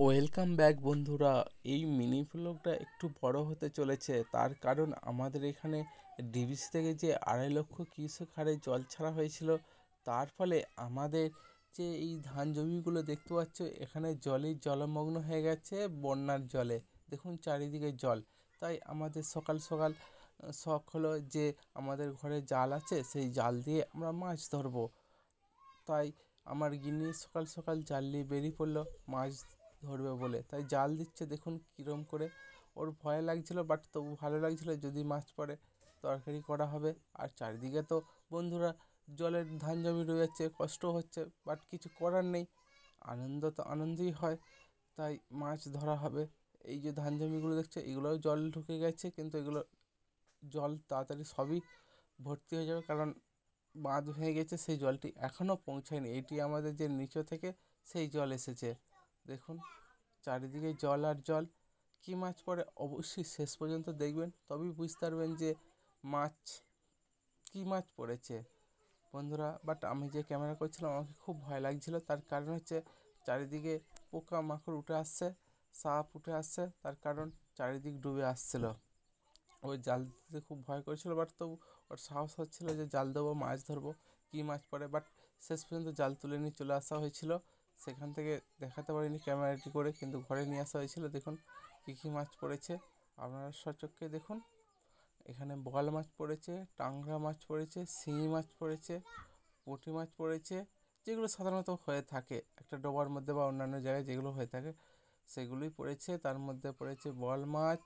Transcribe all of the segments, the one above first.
Welcome back বন্ধুরা। এই mini ব্লগটা একটু বড় হতে চলেছে, তার কারণ আমাদের এখানে ডিবিসি থেকে যে 2.5 লক্ষ কিউসেক হারে জল ছাড়া হয়েছিল, তার ফলে আমাদের যে এই ধান জমিগুলো দেখতে পাচ্ছ এখানে জলমগ্ন হয়ে গেছে বন্যার জলে। দেখুন চারিদিকে জল। তাই আমাদের সকাল সকাল শখ হলো যে আমাদের ঘরে জাল আছে, সেই জাল দিয়ে আমরা মাছ ধরবো। তাই আমার গিন্নি সকাল সকাল জাল নিয়ে বেরিয়ে পড়লো মাছ ধরবে বলে। তাই জাল দিচ্ছে, দেখুন কীরম করে। ওর ভয় লাগছিল, বাট তবু ভালো লাগছিল, যদি মাছ পড়ে তরকারি করা হবে। আর চারিদিকে তো বন্ধুরা জলের ধান জমি রয়ে যাচ্ছে, কষ্ট হচ্ছে, বাট কিছু করার নেই। আনন্দ তো আনন্দই হয়, তাই মাছ ধরা হবে। এই যে ধান জমিগুলো দেখছে এগুলোও জল ঢুকে গেছে, কিন্তু এগুলো জল তাড়াতাড়ি সবই ভর্তি হয়ে যাবে, কারণ বাঁধ হয়ে গেছে, সেই জলটি এখনও পৌঁছায়নি। এটি আমাদের যে নিচু থেকে সেই জল এসেছে। দেখুন চারিদিকে জল আর জল। কী মাছ পড়ে অবশ্যই শেষ পর্যন্ত দেখবেন, তবেই বুঝতে পারবেন যে মাছ কী মাছ পড়েছে বন্ধুরা। বাট আমি যে ক্যামেরা করছিলাম আমাকে খুব ভয় লাগছিল, তার কারণ হচ্ছে চারিদিকে পোকা মাকড় উঠে আসছে, সাপ উঠে আসছে, তার কারণ চারিদিক ডুবে আসছিল। ওই জাল দিতে খুব ভয় করেছিল, বাট তবু ওর সাহস হচ্ছিল যে জাল দেবো, মাছ ধরবো, কী মাছ পড়ে। বাট শেষ পর্যন্ত জাল তুলে নিয়ে চলে আসা হয়েছিল। সেখান থেকে দেখাতে পারিনি ক্যামেরাটি করে, কিন্তু ঘরে নিয়ে আসা হয়েছিল। দেখুন কী কী মাছ পড়েছে, আপনারা সচক্ষে দেখুন। এখানে বোয়াল মাছ পড়েছে, টাংরা মাছ পড়েছে, শিঙি মাছ পড়েছে, পুঁটি মাছ পড়েছে, যেগুলো সাধারণত হয়ে থাকে একটা ডোবার মধ্যে বা অন্যান্য জায়গায় যেগুলো হয়ে থাকে সেগুলোই পড়েছে। তার মধ্যে পড়েছে বোয়াল মাছ,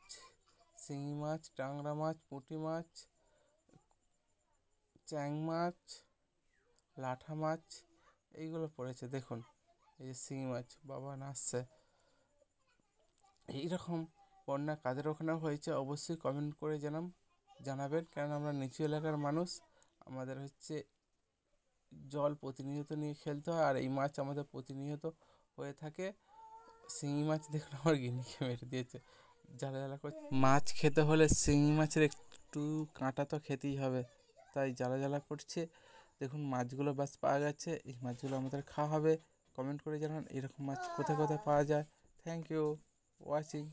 শিঙি মাছ, টাংরা মাছ, পুঁটি মাছ, চ্যাং মাছ, লাঠা মাছ, এইগুলো পড়েছে। দেখুন এই যে শিঙি মাছ, বাবা নাচছে। এইরকম বন্যা কাদের ওখানে হয়েছে অবশ্যই কমেন্ট করে জানাবেন, কারণ আমরা নিচু এলাকার মানুষ, আমাদের হচ্ছে জল প্রতিনিয়ত নিয়ে খেলতে হয়, আর এই মাছ আমাদের প্রতিনিয়ত হয়ে থাকে। শিঙি মাছ দেখুন আমার গিন্নিকে মেরে দিয়েছে, জ্বালা জ্বালা করে। মাছ খেতে হলে শিঙি মাছের একটু কাঁটা তো খেতেই হবে, তাই জ্বালা জ্বালা করছে। দেখুন মাছগুলো বাস পাওয়া গেছে, এই মাছগুলো আমাদের খাওয়া হবে। কমেন্ট করে জানান এরকম মাছ কোথায় কোথায় পাওয়া যায়। Thank you watching.